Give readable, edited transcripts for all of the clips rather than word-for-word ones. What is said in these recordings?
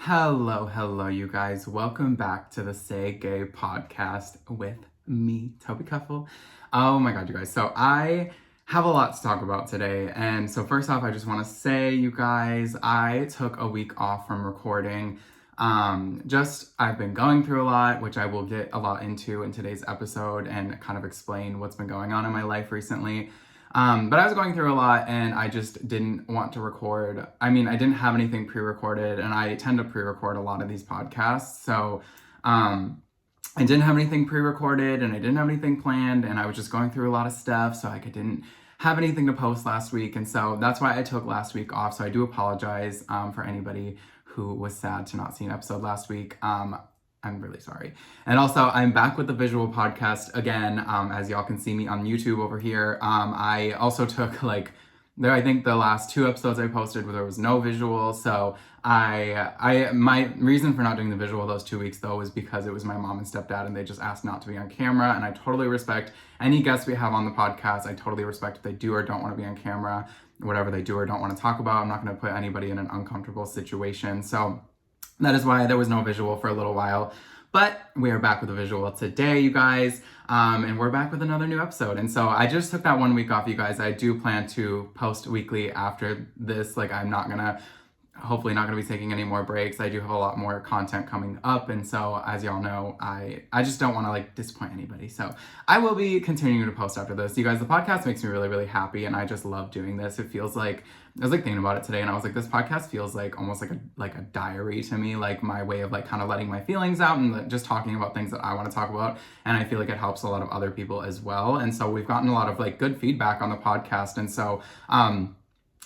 Hello, you guys. Welcome back to the Say Gay podcast with me, Toby Cuffle. Oh my God, you guys. So I have a lot to talk about today. And so first off, I just want to say, you guys, I took a week off from recording. I've been going through a lot, which I will get a lot into in today's episode and kind of explain what's been going on in my life recently. But I was going through a lot and I just didn't want to record. I didn't have anything pre-recorded, and I tend to pre-record a lot of these podcasts. So I didn't have anything pre-recorded and I didn't have anything planned, and I was just going through a lot of stuff, so I didn't have anything to post last week. And so that's why I took last week off. So I do apologize for anybody who was sad to not see an episode last week. I'm really sorry. And also, I'm back with the visual podcast again. As y'all can see me on YouTube over here. I also took I think the last 2 episodes I posted where there was no visual. So my reason for not doing the visual those 2 weeks though is because it was my mom and stepdad and they just asked not to be on camera. And I totally respect any guests we have on the podcast. I totally respect if they do or don't want to be on camera, whatever they do or don't want to talk about. I'm not going to put anybody in an uncomfortable situation. So that is why there was no visual for a little while. But we are back with a visual today, you guys. And we're back with another new episode. And so I just took that 1 week off, you guys. I do plan to post weekly after this. I'm hopefully not gonna be taking any more breaks. I do have a lot more content coming up. And so as y'all know, I just don't wanna disappoint anybody. So I will be continuing to post after this. You guys, the podcast makes me really, really happy. And I just love doing this. It feels like, I was thinking about it today and I was this podcast feels almost like a diary to me, my way of kind of letting my feelings out and just talking about things that I want to talk about. And I feel like it helps a lot of other people as well. And so we've gotten a lot of good feedback on the podcast. And so,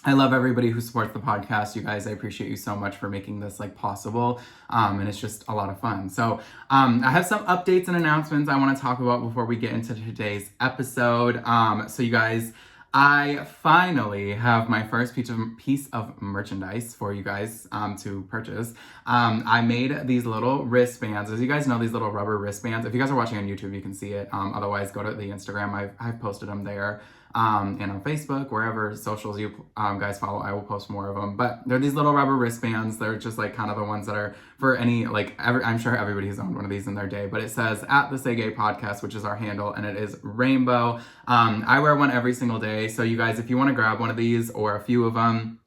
I love everybody who supports the podcast. You guys, I appreciate you so much for making this possible. And it's just a lot of fun. So I have some updates and announcements I want to talk about before we get into today's episode. So you guys, I finally have my first piece of merchandise for you guys to purchase. I made these little wristbands. As you guys know, these little rubber wristbands. If you guys are watching on YouTube, you can see it. Otherwise, go to the Instagram. I've posted them there. And on Facebook, wherever socials you guys follow, I will post more of them. But they're these little rubber wristbands. They're just kind of the ones that are for any, I'm sure everybody has owned one of these in their day, but it says at the Say Gay podcast, which is our handle, and it is rainbow. I wear one every single day. So you guys, if you want to grab one of these or a few of them,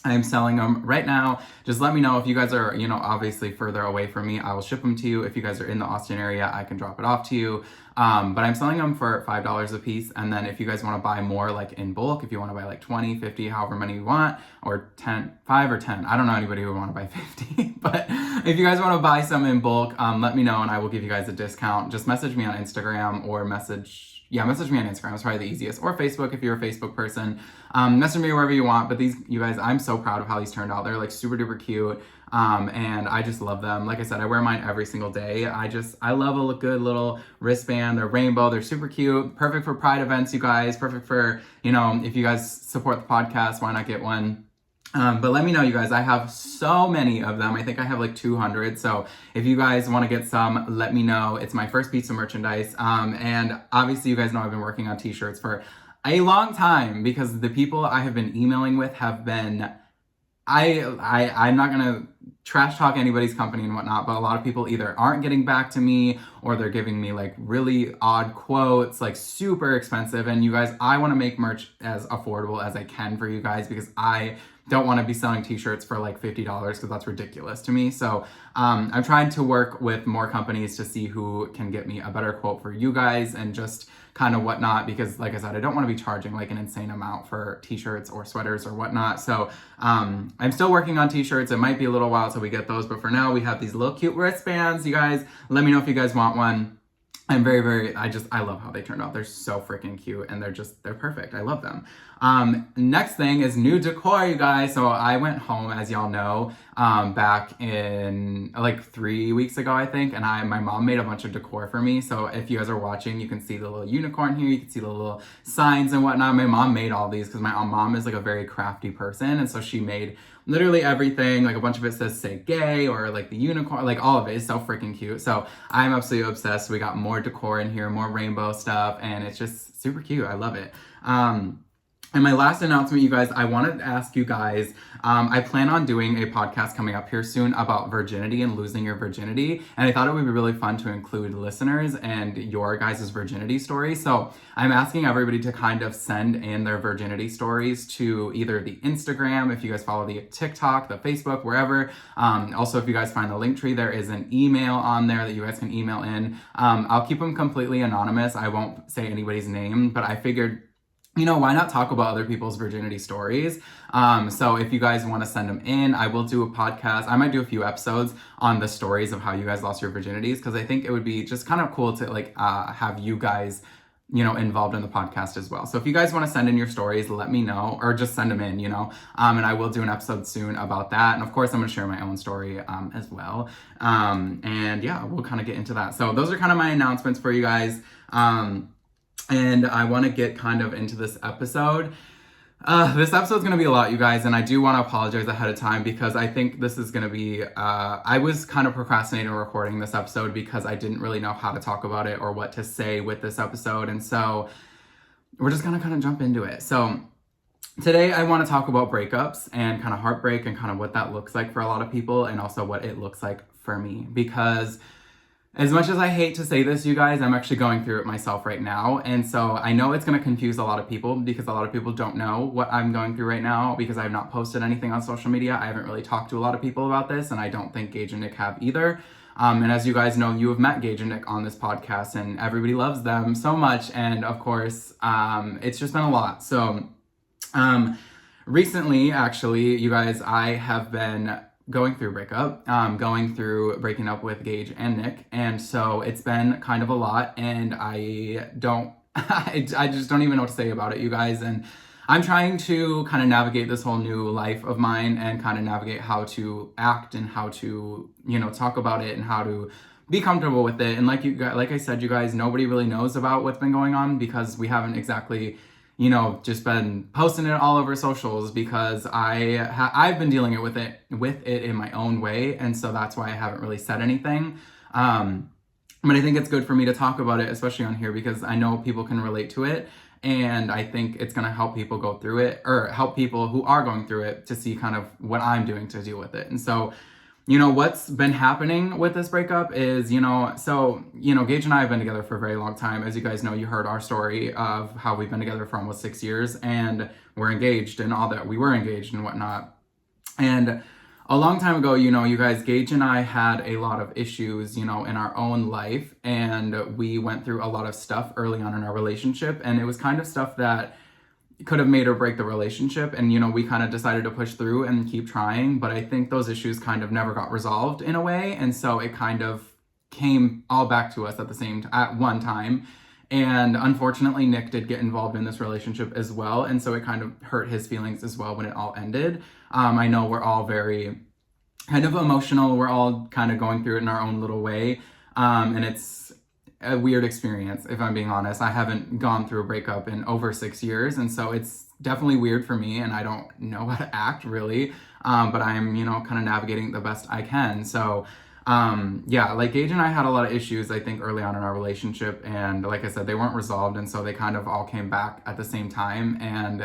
I'm selling them right now. Just let me know if you guys are, obviously further away from me. I will ship them to you. If you guys are in the Austin area, I can drop it off to you. But I'm selling them for $5 a piece. And then if you guys want to buy more in bulk, if you want to buy 20, 50, however many you want, or 5 or 10. I don't know anybody who would want to buy 50. But if you guys want to buy some in bulk, let me know and I will give you guys a discount. Just message me on Instagram or message me on Instagram. It's probably the easiest. Or Facebook if you're a Facebook person. Message me wherever you want. But these, you guys, I'm so proud of how these turned out. They're super duper cute. And I just love them. Like I said, I wear mine every single day. I love a good little wristband. They're rainbow. They're super cute. Perfect for Pride events, you guys. Perfect for, if you guys support the podcast, why not get one? But let me know, you guys. I have so many of them. I think I have 200. So if you guys want to get some, let me know. It's my first piece of merchandise. And obviously you guys know I've been working on t-shirts for a long time because the people I have been emailing with have been, I'm not going to trash talk anybody's company and whatnot, but a lot of people either aren't getting back to me or they're giving me really odd quotes, super expensive. And you guys, I want to make merch as affordable as I can for you guys because I don't want to be selling t-shirts for $50 because that's ridiculous to me. So I'm trying to work with more companies to see who can get me a better quote for you guys and just kind of whatnot, because like I said, I don't want to be charging an insane amount for t-shirts or sweaters or whatnot. So I'm still working on t-shirts. It might be a little while till we get those, but for now we have these little cute wristbands. You guys, let me know if you guys want one. I'm very, I love how they turned out. They're so freaking cute and they're perfect. I love them. Next thing is new decor, you guys. So I went home, as y'all know, back in 3 weeks ago, I think. And my mom made a bunch of decor for me. So if you guys are watching, you can see the little unicorn here. You can see the little signs and whatnot. My mom made all these because my mom is a very crafty person. And so she made literally everything. A bunch of it says Say Gay or the unicorn, all of it is so freaking cute. So I'm absolutely obsessed. We got more decor in here, more rainbow stuff, and it's just super cute. I love it. And my last announcement, you guys, I wanted to ask you guys, I plan on doing a podcast coming up here soon about virginity and losing your virginity. And I thought it would be really fun to include listeners and your guys' virginity story. So I'm asking everybody to kind of send in their virginity stories to either the Instagram, if you guys follow the TikTok, the Facebook, wherever. Also, if you guys find the link tree, there is an email on there that you guys can email in. I'll keep them completely anonymous. I won't say anybody's name, but I figured, why not talk about other people's virginity stories? So if you guys want to send them in, I will do a podcast. I might do a few episodes on the stories of how you guys lost your virginities, because I think it would be just kind of cool to have you guys, involved in the podcast as well. So if you guys want to send in your stories, let me know, or just send them in, and I will do an episode soon about that. And of course, I'm going to share my own story as well. And yeah, we'll kind of get into that. So those are kind of my announcements for you guys. And I want to get kind of into this episode. This episode's going to be a lot, you guys, and I do want to apologize ahead of time because I think this is going to be, I was kind of procrastinating recording this episode because I didn't really know how to talk about it or what to say with this episode. And so we're just going to kind of jump into it. So today I want to talk about breakups and kind of heartbreak and kind of what that looks like for a lot of people, and also what it looks like for me, because as much as I hate to say this, you guys, I'm actually going through it myself right now. And so I know it's going to confuse a lot of people because a lot of people don't know what I'm going through right now because I have not posted anything on social media. I haven't really talked to a lot of people about this, and I don't think Gage and Nick have either. And as you guys know, you have met Gage and Nick on this podcast, and everybody loves them so much. And of course, it's just been a lot. So recently, actually, you guys, I have been going through breaking up with Gage and Nick. And so it's been kind of a lot, and I just don't even know what to say about it, you guys. And I'm trying to kind of navigate this whole new life of mine and kind of navigate how to act and how to, talk about it and how to be comfortable with it. And like I said, you guys, nobody really knows about what's been going on because we haven't exactly just been posting it all over socials because I've been dealing with it in my own way. And so that's why I haven't really said anything. But I think it's good for me to talk about it, especially on here, because I know people can relate to it. And I think it's going to help people go through it, or help people who are going through it to see kind of what I'm doing to deal with it. And so, what's been happening with this breakup is, Gage and I have been together for a very long time. As you guys know, you heard our story of how we've been together for almost 6 years, and we're engaged and all that. We were engaged and whatnot. And a long time ago, you guys, Gage and I had a lot of issues, in our own life, and we went through a lot of stuff early on in our relationship, and it was kind of stuff that could have made or break the relationship. And we kind of decided to push through and keep trying, but I think those issues kind of never got resolved in a way, and so it kind of came all back to us at one time. And unfortunately, Nick did get involved in this relationship as well, and so it kind of hurt his feelings as well when it all ended. I know we're all very kind of emotional, we're all kind of going through it in our own little way, and it's a weird experience, if I'm being honest. I haven't gone through a breakup in over 6 years, and so it's definitely weird for me, and I don't know how to act really, but I'm, kind of navigating the best I can. So Gage and I had a lot of issues, I think, early on in our relationship, and like I said, they weren't resolved, and so they kind of all came back at the same time. And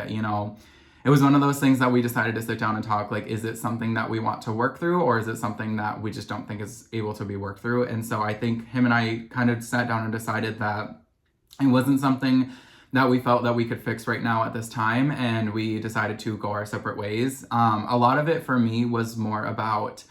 it was one of those things that we decided to sit down and talk, like, is it something that we want to work through, or is it something that we just don't think is able to be worked through? And so I think him and I kind of sat down and decided that it wasn't something that we felt that we could fix right now at this time, and we decided to go our separate ways. A lot of it for me was more about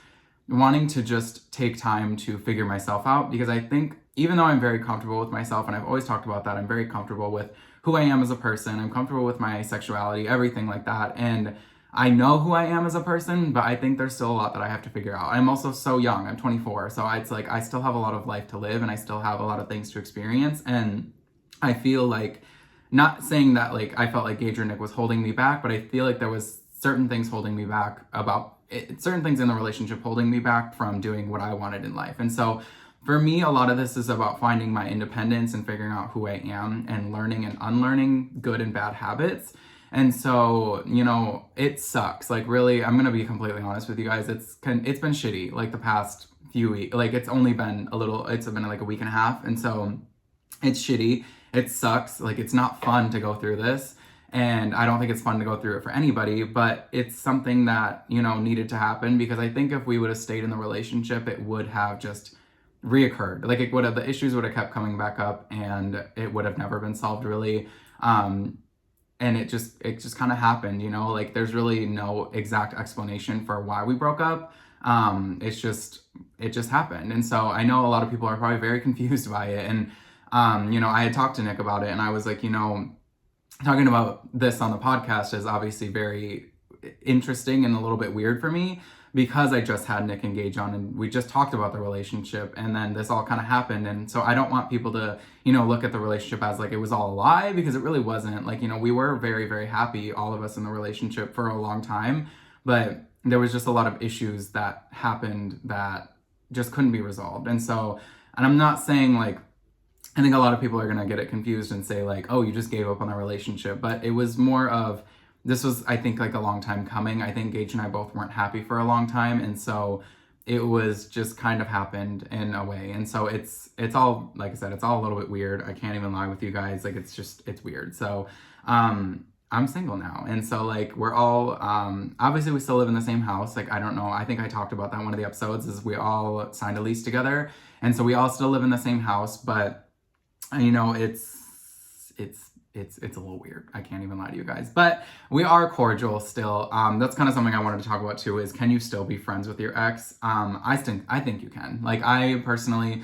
wanting to just take time to figure myself out, because I think even though I'm very comfortable with myself, and I've always talked about that, I'm very comfortable with who I am as a person, I'm comfortable with my sexuality, everything like that, and I know who I am as a person, but I think there's still a lot that I have to figure out. I'm also so young, I'm 24, so it's like I still have a lot of life to live, and I still have a lot of things to experience, and I feel like, not saying that like I felt like Gage or Nick was holding me back, but I feel like there was certain things holding me back certain things in the relationship holding me back from doing what I wanted in life. And so for me, a lot of this is about finding my independence and figuring out who I am and learning and unlearning good and bad habits. And so, it sucks. Like, really, I'm going to be completely honest with you guys. It's been shitty, like, the past few weeks. Like, it's been like a week and a half. And so it's shitty. It sucks. Like, it's not fun to go through this. And I don't think it's fun to go through it for anybody, but it's something that, you know, needed to happen, because I think if we would have stayed in the relationship, it would have just reoccurred. Like it would have, the issues would have kept coming back up, and it would have never been solved really. And it just kind of happened, you know, like there's really no exact explanation for why we broke up. It just happened. And so I know a lot of people are probably very confused by it. And, you know, I had talked to Nick about it, and I was like, you know, talking about this on the podcast is obviously very interesting and a little bit weird for me, because I just had Nick and Gage on, and we just talked about the relationship, and then this all kind of happened. And so I don't want people to, you know, look at the relationship as like it was all a lie, because it really wasn't. Like, you know, we were very, very happy, all of us in the relationship, for a long time, but there was just a lot of issues that happened that just couldn't be resolved. And so, and I'm not saying like, I think a lot of people are going to get it confused and say like, oh, you just gave up on the relationship. But it was more of, this was, I think, like a long time coming. I think Gage and I both weren't happy for a long time. And so it was just kind of happened in a way. And so it's all, like I said, it's all a little bit weird. I can't even lie with you guys. Like, it's weird. So, I'm single now. And so like, we're all, obviously we still live in the same house. Like, I don't know. I think I talked about that in one of the episodes, is we all signed a lease together. And so we all still live in the same house, but you know, it's a little weird. I can't even lie to you guys, but we are cordial still. That's kind of something I wanted to talk about too, is can you still be friends with your ex? I think you can. Like, I personally,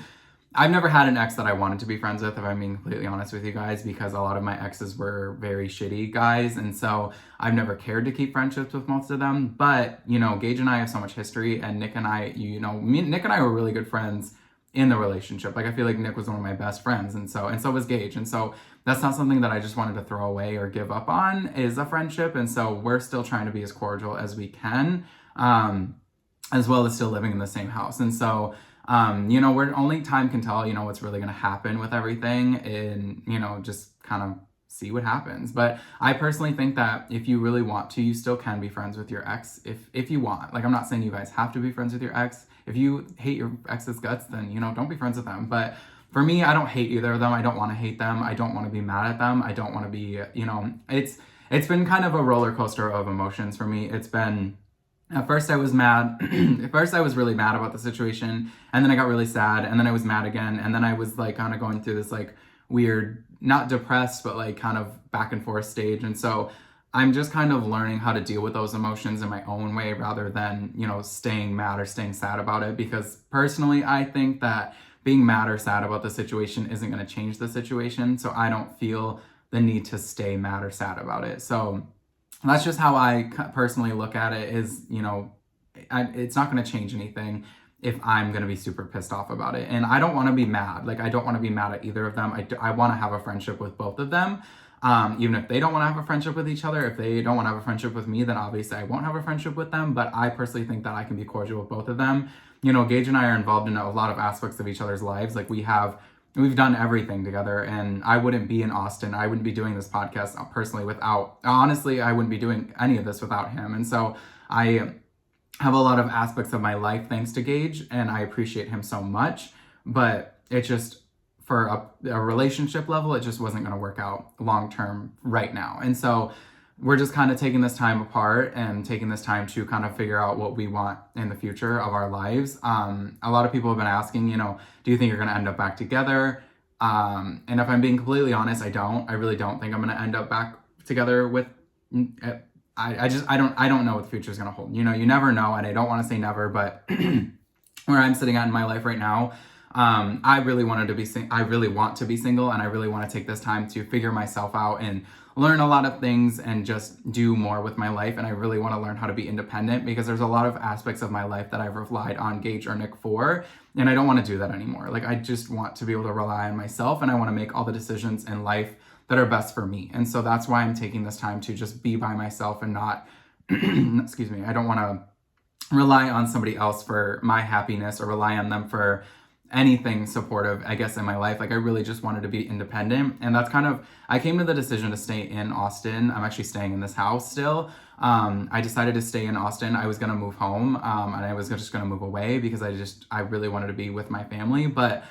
I've never had an ex that I wanted to be friends with, if I'm being completely honest with you guys, because a lot of my exes were very shitty guys. And so I've never cared to keep friendships with most of them. But, you know, Gage and I have so much history, and Nick and I, Nick and I were really good friends in the relationship. Like, I feel like Nick was one of my best friends, and so was Gage. And so that's not something that I just wanted to throw away or give up on, is a friendship. And so we're still trying to be as cordial as we can, as well as still living in the same house. And so, you know, we're only time can tell, you know, what's really going to happen with everything, and, you know, just kind of see what happens. But I personally think that if you really want to, you still can be friends with your ex if you want. Like, I'm not saying you guys have to be friends with your ex. If you hate your ex's guts, then, you know, don't be friends with them. But for me, I don't hate either of them. I don't want to hate them. I don't want to be mad at them. I don't want to be, you know, it's been kind of a roller coaster of emotions for me. It's been, at first I was mad. At first I was really mad about the situation, and then I got really sad, and then I was mad again, and then I was like kind of going through this like weird, not depressed, but like kind of back and forth stage. And so I'm just kind of learning how to deal with those emotions in my own way, rather than, you know, staying mad or staying sad about it. Because personally, I think that being mad or sad about the situation isn't going to change the situation. So I don't feel the need to stay mad or sad about it. So that's just how I personally look at it, is, you know, it's not going to change anything if I'm going to be super pissed off about it. And I don't want to be mad. Like, I don't want to be mad at either of them. I want to have a friendship with both of them. Even if they don't want to have a friendship with each other, if they don't want to have a friendship with me, then obviously I won't have a friendship with them. But I personally think that I can be cordial with both of them. You know, Gage and I are involved in a lot of aspects of each other's lives. Like, we've done everything together, and I wouldn't be in Austin. I wouldn't be doing this podcast personally honestly, I wouldn't be doing any of this without him. And so I have a lot of aspects of my life thanks to Gage, and I appreciate him so much. But it just, for a relationship level, it just wasn't going to work out long term right now. And so we're just kind of taking this time apart and taking this time to kind of figure out what we want in the future of our lives. A lot of people have been asking, you know, do you think you're going to end up back together? And if I'm being completely honest, I really don't think I'm going to end up back together with, I don't know what the future is going to hold. You know, you never know. And I don't want to say never, but where I'm sitting at in my life right now, I really want to be single, and I really want to take this time to figure myself out and learn a lot of things and just do more with my life. And I really want to learn how to be independent, because there's a lot of aspects of my life that I've relied on Gage or Nick for, and I don't want to do that anymore. Like, I just want to be able to rely on myself, and I want to make all the decisions in life that are best for me. And so that's why I'm taking this time to just be by myself and not, excuse me, I don't want to rely on somebody else for my happiness or rely on them for anything supportive, I guess, in my life. Like, I really just wanted to be independent. And that's kind of, I came to the decision to stay in Austin. I'm actually staying in this house still. I decided to stay in Austin. I was going to move home, and I was just going to move away because I really wanted to be with my family. But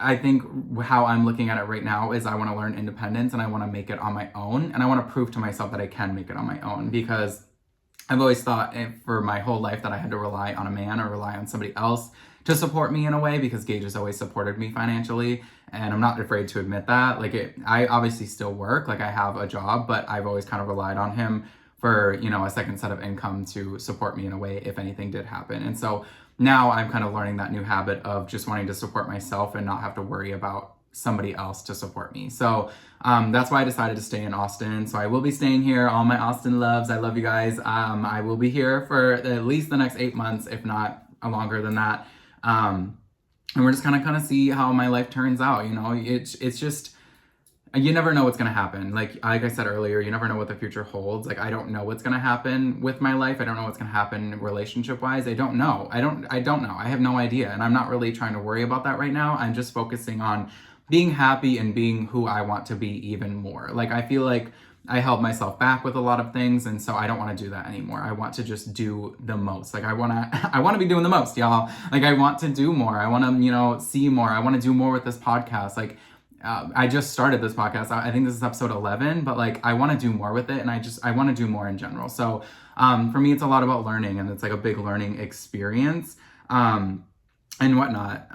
I think how I'm looking at it right now is I want to learn independence and I want to make it on my own. And I want to prove to myself that I can make it on my own, because I've always thought for my whole life that I had to rely on a man or rely on somebody else to support me in a way, because Gage has always supported me financially, and I'm not afraid to admit that. Like, I obviously still work, like I have a job, but I've always kind of relied on him for, you know, a second set of income to support me in a way if anything did happen. And so now I'm kind of learning that new habit of just wanting to support myself and not have to worry about somebody else to support me. So that's why I decided to stay in Austin. So I will be staying here. All my Austin loves, I love you guys. I will be here for at least the next 8 months, if not longer than that. And we're just gonna kind of see how my life turns out. You know, it's just, you never know what's gonna happen. Like I said earlier, you never know what the future holds. Like I don't know what's gonna happen with my life. I don't know what's gonna happen relationship wise. I don't know. I don't know. I have no idea, and I'm not really trying to worry about that right now. I'm just focusing on being happy and being who I want to be even more. Like I feel like I held myself back with a lot of things, and so I don't want to do that anymore. I want to just do the most. Like I want to be doing the most, y'all. Like I want to do more. I want to, you know, see more. I want to do more with this podcast. Like I just started this podcast. I think this is episode 11, but like I want to do more with it, and I want to do more in general. So for me, it's a lot about learning, and it's like a big learning experience. And whatnot.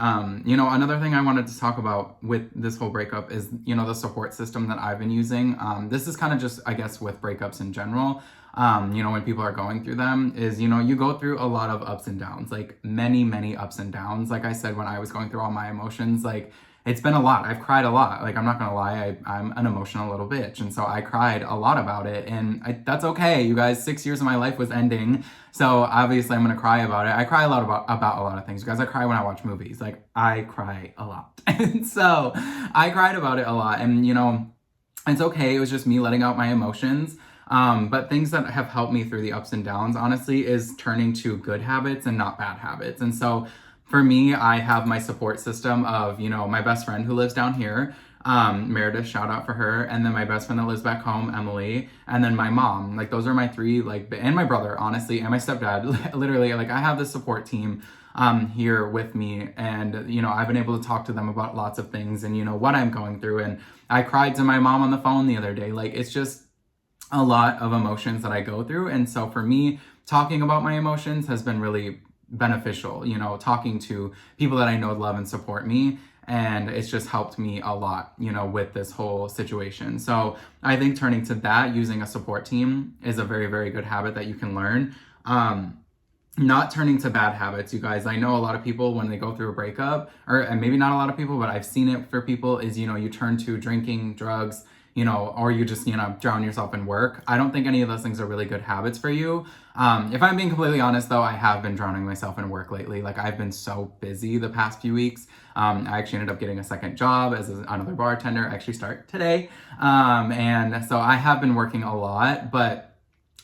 You know, another thing I wanted to talk about with this whole breakup is, you know, the support system that I've been using. This is kind of just, I guess, with breakups in general. You know, when people are going through them is, you know, you go through a lot of ups and downs, like many, many ups and downs. Like I said, when I was going through all my emotions, like it's been a lot. I've cried a lot. Like, I'm not gonna lie, I'm an emotional little bitch. And so I cried a lot about it. And that's okay, you guys. 6 years of my life was ending. So obviously I'm gonna cry about it. I cry a lot about a lot of things. You guys, I cry when I watch movies. Like, I cry a lot. And so I cried about it a lot. And, you know, it's okay. It was just me letting out my emotions. But things that have helped me through the ups and downs, honestly, is turning to good habits and not bad habits. And so for me, I have my support system of, you know, my best friend who lives down here, Meredith, shout out for her, and then my best friend that lives back home, Emily, and then my mom. Like, those are my three, like, and my brother, honestly, and my stepdad. Literally, like, I have this support team here with me, and, you know, I've been able to talk to them about lots of things and, you know, what I'm going through. And I cried to my mom on the phone the other day. Like, it's just a lot of emotions that I go through. And so for me, talking about my emotions has been really beneficial, you know, talking to people that I know love and support me. And it's just helped me a lot, you know, with this whole situation. So I think turning to that, using a support team, is a very, very good habit that you can learn. Not turning to bad habits, you guys. I know a lot of people, when they go through a breakup, and maybe not a lot of people, but I've seen it for people, is, you know, you turn to drinking, drugs, you know, or you just, you know, drown yourself in work. I don't think any of those things are really good habits for you. If I'm being completely honest, though, I have been drowning myself in work lately. Like, I've been so busy the past few weeks. I actually ended up getting a second job as another bartender. I actually start today. And so I have been working a lot, but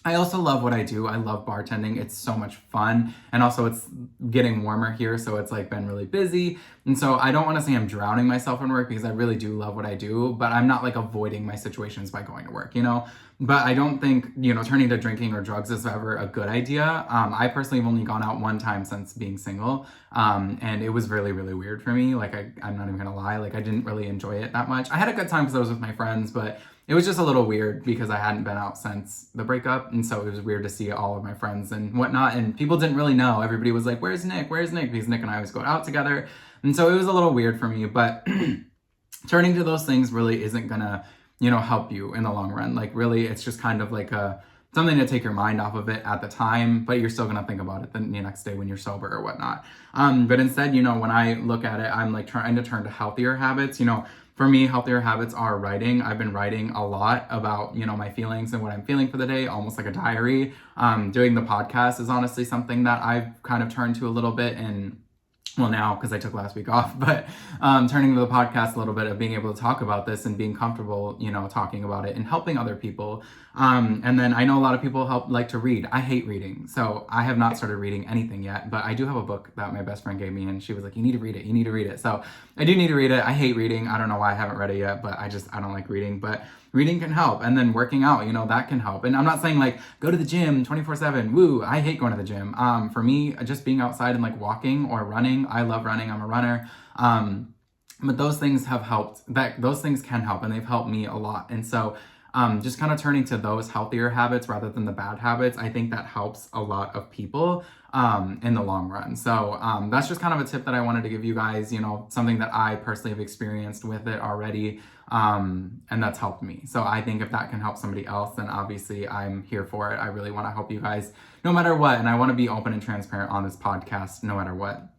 I also love what I do. I love bartending. It's so much fun. And also it's getting warmer here, so it's like been really busy. And so I don't want to say I'm drowning myself in work, because I really do love what I do, but I'm not like avoiding my situations by going to work, you know? But I don't think, you know, turning to drinking or drugs is ever a good idea. I personally have only gone out one time since being single. And it was really, really weird for me. Like, I'm not even gonna lie. Like, I didn't really enjoy it that much. I had a good time because I was with my friends, but it was just a little weird because I hadn't been out since the breakup. And so it was weird to see all of my friends and whatnot. And people didn't really know. Everybody was like, where's Nick? Where's Nick? Because Nick and I always go out together. And so it was a little weird for me, but turning to those things really isn't gonna, you know, help you in the long run. Like, really, it's just kind of like something to take your mind off of it at the time, but you're still gonna think about it the next day when you're sober or whatnot. But instead, you know, when I look at it, I'm like trying to turn to healthier habits. You know, for me, healthier habits are writing. I've been writing a lot about, you know, my feelings and what I'm feeling for the day, almost like a diary. Doing the podcast is honestly something that I've kind of turned to a little bit, and well, now, because I took last week off, but turning to the podcast a little bit, of being able to talk about this and being comfortable, you know, talking about it and helping other people. And then I know a lot of people like to read. I hate reading, so I have not started reading anything yet, but I do have a book that my best friend gave me, and she was like, you need to read it, you need to read it. So I do need to read it. I hate reading. I don't know why I haven't read it yet, but I don't like reading, but reading can help. And then working out, you know, that can help. And I'm not saying like go to the gym 24/7. Woo, I hate going to the gym. For me, just being outside and like walking or running, I love running. I'm a runner. but those things have helped, that those things can help, and they've helped me a lot. And so just kind of turning to those healthier habits rather than the bad habits, I think that helps a lot of people in the long run. So that's just kind of a tip that I wanted to give you guys, something that I personally have experienced with it already, and that's helped me. So I think if that can help somebody else, then obviously I'm here for it. I really want to help you guys no matter what, and I want to be open and transparent on this podcast no matter what.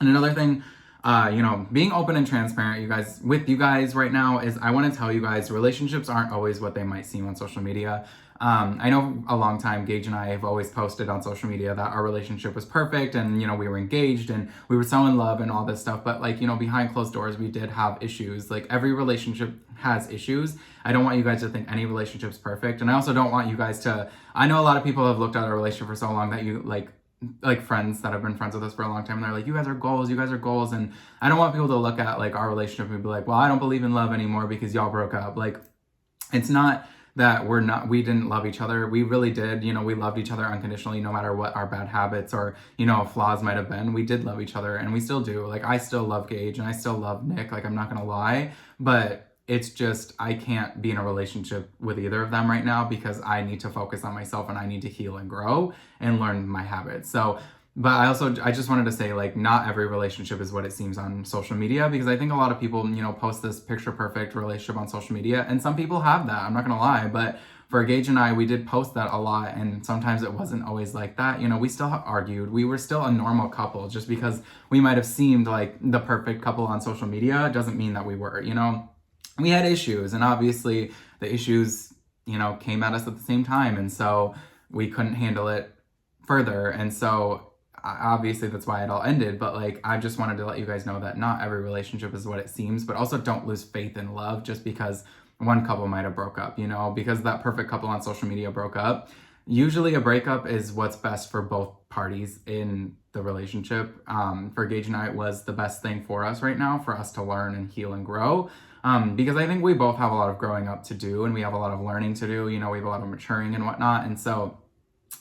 And another thing, being open and transparent, with you guys right now, is I want to tell you guys relationships aren't always what they might seem on social media. I know a long time, Gage and I have always posted on social media that our relationship was perfect and, we were engaged and we were so in love and all this stuff. But behind closed doors, we did have issues. Like every relationship has issues. I don't want you guys to think any relationship's perfect. And I also don't want you guys to, I know a lot of people have looked at our relationship for so long that you like friends that have been friends with us for a long time, and they're like, you guys are goals. And I don't want people to look at our relationship and be like, well, I don't believe in love anymore because y'all broke up. It's not that we didn't love each other. We really did. We loved each other unconditionally, no matter what our bad habits or, flaws might have been. We did love each other, and we still do. I still love Gage and I still love Nick. I'm not gonna lie, but it's just, I can't be in a relationship with either of them right now because I need to focus on myself and I need to heal and grow and learn my habits. So, but I just wanted to say, not every relationship is what it seems on social media, because I think a lot of people, post this picture perfect relationship on social media, and some people have that, I'm not gonna lie, but for Gage and I, we did post that a lot, and sometimes it wasn't always like that. We still argued. We were still a normal couple. Just because we might have seemed like the perfect couple on social media doesn't mean that we were, We had issues, and obviously the issues, came at us at the same time, and so we couldn't handle it further, and so obviously that's why it all ended. But I just wanted to let you guys know that not every relationship is what it seems, but also don't lose faith in love just because one couple might have broke up, because that perfect couple on social media broke up. Usually a breakup is what's best for both parties in the relationship. For Gage and I, it was the best thing for us right now, for us to learn and heal and grow. Because I think we both have a lot of growing up to do, and we have a lot of learning to do, we have a lot of maturing and whatnot. And so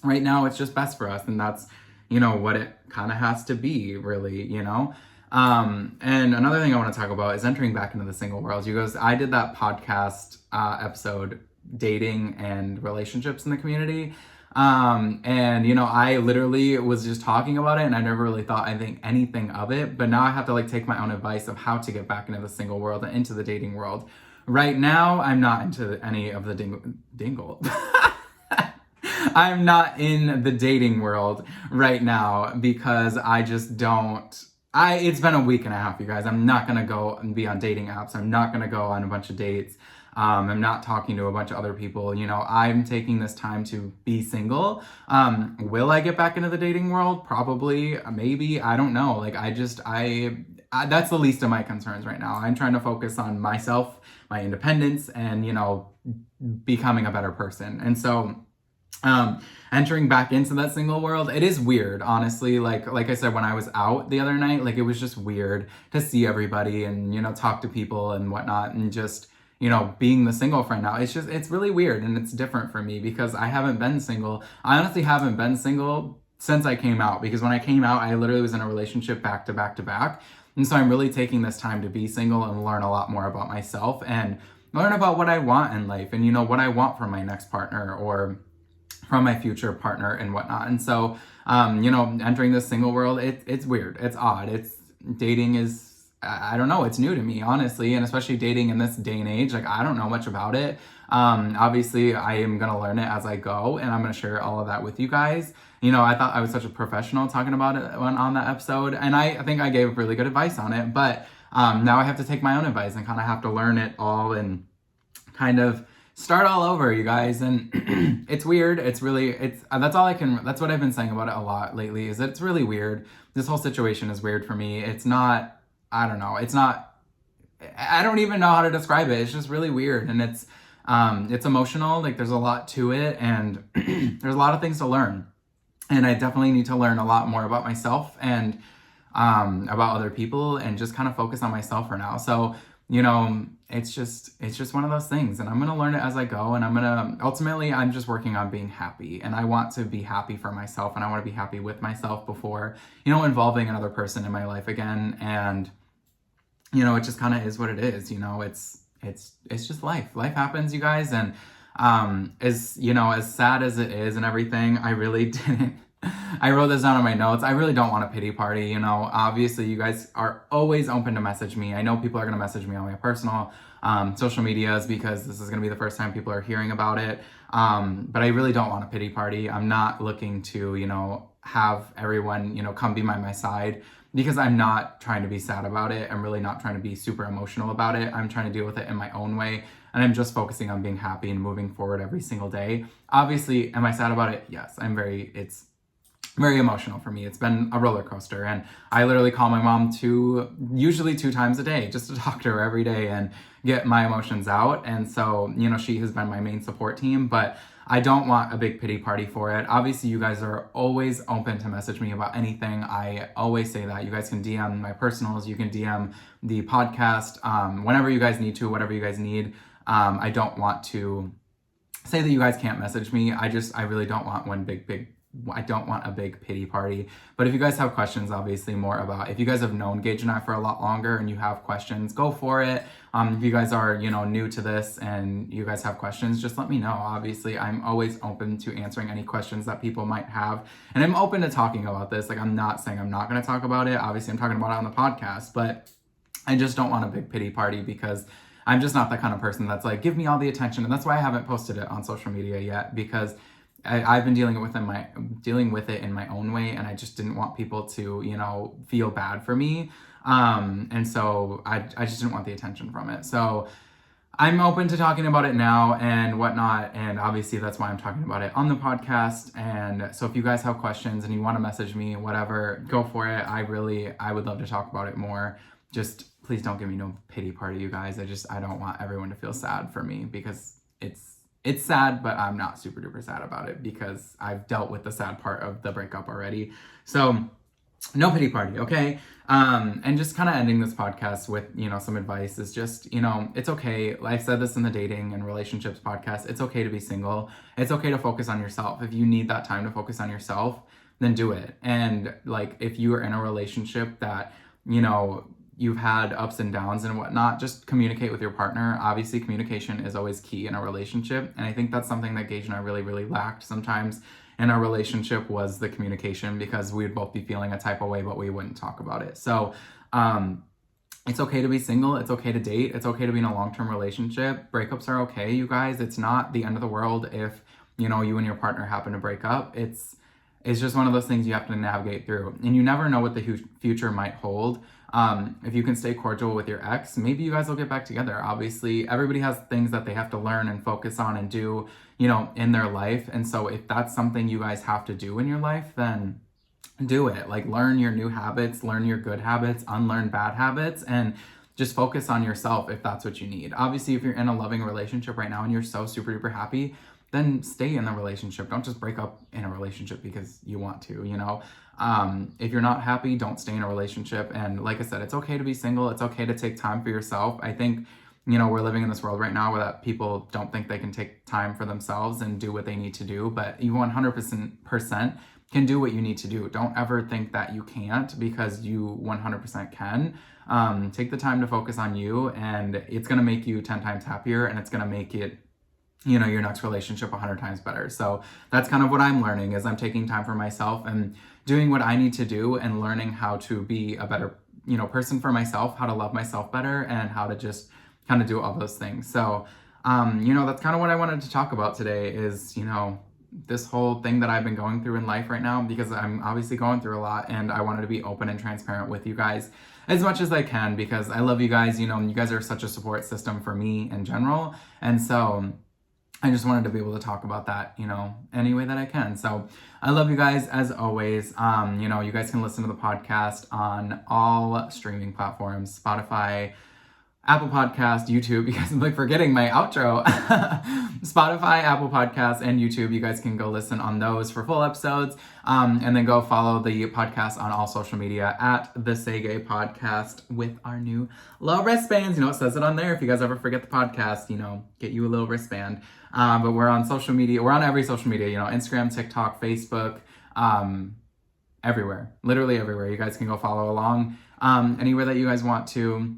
right now it's just best for us. And that's, what it kind of has to be, really, And another thing I want to talk about is entering back into the single world. You guys, I did that podcast episode, dating and relationships in the community. And I literally was just talking about it, and I never really thought anything of it, but now I have to take my own advice of how to get back into the single world and into the dating world. Right now, I'm not into any of the dingle. I'm not in the dating world right now because I just don't. It's been a week and a half, you guys. I'm not gonna go and be on dating apps. I'm not gonna go on a bunch of dates. I'm not talking to a bunch of other people. I'm taking this time to be single. Will I get back into the dating world? Probably, maybe. I don't know. That's the least of my concerns right now. I'm trying to focus on myself, my independence, and, becoming a better person. And so, entering back into that single world, it is weird, honestly. Like I said, when I was out the other night, it was just weird to see everybody and, talk to people and whatnot, and just, being the single friend now. It's really weird, and it's different for me because I haven't been single. I honestly haven't been single since I came out, because when I came out, I literally was in a relationship back to back to back. And so I'm really taking this time to be single and learn a lot more about myself and learn about what I want in life and, what I want from my next partner or from my future partner and whatnot. And so, entering this single world, it's weird. It's odd. Dating is, I don't know, it's new to me, honestly, and especially dating in this day and age. I don't know much about it. Obviously, I am going to learn it as I go, and I'm going to share all of that with you guys. I thought I was such a professional talking about it on that episode, and I think I gave really good advice on it, but now I have to take my own advice and kind of have to learn it all and kind of start all over, you guys. And it's weird. That's what I've been saying about it a lot lately, is that it's really weird. This whole situation is weird for me. It's not, I don't know. I don't even know how to describe it. It's just really weird. And it's emotional. There's a lot to it, and there's a lot of things to learn. And I definitely need to learn a lot more about myself and about other people, and just kind of focus on myself for now. So, it's just one of those things, and I'm going to learn it as I go. And ultimately, I'm just working on being happy, and I want to be happy for myself, and I want to be happy with myself before, involving another person in my life again. And it just kind of is what it is. It's just life. Life happens, you guys. And as sad as it is and everything, I really didn't. I wrote this down in my notes. I really don't want a pity party. Obviously you guys are always open to message me. I know people are going to message me on my personal social medias because this is going to be the first time people are hearing about it. But I really don't want a pity party. I'm not looking to, have everyone, come be by my side, because I'm not trying to be sad about it. I'm really not trying to be super emotional about it. I'm trying to deal with it in my own way. And I'm just focusing on being happy and moving forward every single day. Obviously, am I sad about it? Yes, it's very emotional for me. It's been a roller coaster. And I literally call my mom usually 2 times a day, just to talk to her every day and get my emotions out. And so, she has been my main support team, but I don't want a big pity party for it. Obviously, you guys are always open to message me about anything. I always say that. You guys can DM my personals. You can DM the podcast whenever you guys need to, whatever you guys need. I don't want to say that you guys can't message me. I really don't want I don't want a big pity party. But if you guys have questions, obviously more about, if you guys have known Gage and I for a lot longer and you have questions, go for it. If you guys are, new to this and you guys have questions, just let me know. Obviously, I'm always open to answering any questions that people might have. And I'm open to talking about this. Like, I'm not saying I'm not going to talk about it. Obviously, I'm talking about it on the podcast, but I just don't want a big pity party because I'm just not the kind of person that's like, give me all the attention. And that's why I haven't posted it on social media yet, because I've been dealing with it in my own way, and I just didn't want people to, feel bad for me. And so I just didn't want the attention from it. So I'm open to talking about it now and whatnot. And obviously that's why I'm talking about it on the podcast. And so if you guys have questions and you want to message me, whatever, go for it. I would love to talk about it more. Just please don't give me no pity party, you guys. I don't want everyone to feel sad for me, because it's sad, but I'm not super duper sad about it because I've dealt with the sad part of the breakup already. So no pity party, okay? And just kind of ending this podcast with, some advice is just, it's okay. I said this in the dating and relationships podcast. It's okay to be single. It's okay to focus on yourself. If you need that time to focus on yourself, then do it. And like, if you are in a relationship that, you've had ups and downs and whatnot, just communicate with your partner. Obviously, communication is always key in a relationship. And I think that's something that Gage and I really, really lacked sometimes in our relationship, was the communication, because we'd both be feeling a type of way, but we wouldn't talk about it. So it's okay to be single. It's okay to date. It's okay to be in a long-term relationship. Breakups are okay, you guys. It's not the end of the world if, you and your partner happen to break up. It's just one of those things you have to navigate through. And you never know what the future might hold. If you can stay cordial with your ex, maybe you guys will get back together. Obviously, everybody has things that they have to learn and focus on and do, in their life. And so if that's something you guys have to do in your life, then do it. Like, learn your new habits, learn your good habits, unlearn bad habits, and just focus on yourself if that's what you need. Obviously, if you're in a loving relationship right now and you're so super duper happy, then stay in the relationship. Don't just break up in a relationship because you want to, If you're not happy, don't stay in a relationship. And like I said, it's okay to be single. It's okay to take time for yourself. I think, we're living in this world right now where that people don't think they can take time for themselves and do what they need to do, but you 100% can do what you need to do. Don't ever think that you can't, because you 100% can. Take the time to focus on you, and it's going to make you 10 times happier, and it's going to make it, your next relationship 100 times better. So that's kind of what I'm learning, is I'm taking time for myself and doing what I need to do, and learning how to be a better, person for myself, how to love myself better, and how to just kind of do all those things. So, that's kind of what I wanted to talk about today is, this whole thing that I've been going through in life right now, because I'm obviously going through a lot, and I wanted to be open and transparent with you guys as much as I can, because I love you guys, you guys are such a support system for me in general. And so I just wanted to be able to talk about that, any way that I can. So I love you guys as always. You guys can listen to the podcast on all streaming platforms, Spotify, Apple Podcast, YouTube. You guys, I'm like forgetting my outro. Spotify, Apple Podcasts, and YouTube. You guys can go listen on those for full episodes. And then go follow the podcast on all social media at the Say Gay Podcast with our new little wristbands. It says it on there. If you guys ever forget the podcast, get you a little wristband. But we're on social media. We're on every social media, Instagram, TikTok, Facebook, everywhere. Literally everywhere. You guys can go follow along anywhere that you guys want to.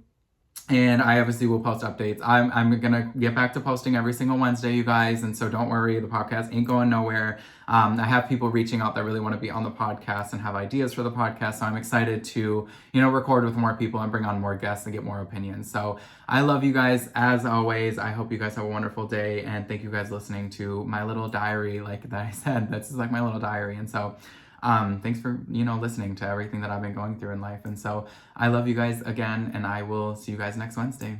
And I obviously will post updates. I'm gonna get back to posting every single Wednesday, you guys, and so don't worry, the podcast ain't going nowhere. I have people reaching out that really want to be on the podcast and have ideas for the podcast, so I'm excited to, record with more people and bring on more guests and get more opinions. So I love you guys as always. I hope you guys have a wonderful day, and thank you guys listening to my little diary, like that I said. This is like my little diary, and so. Thanks for, listening to everything that I've been going through in life. And so I love you guys again, and I will see you guys next Wednesday.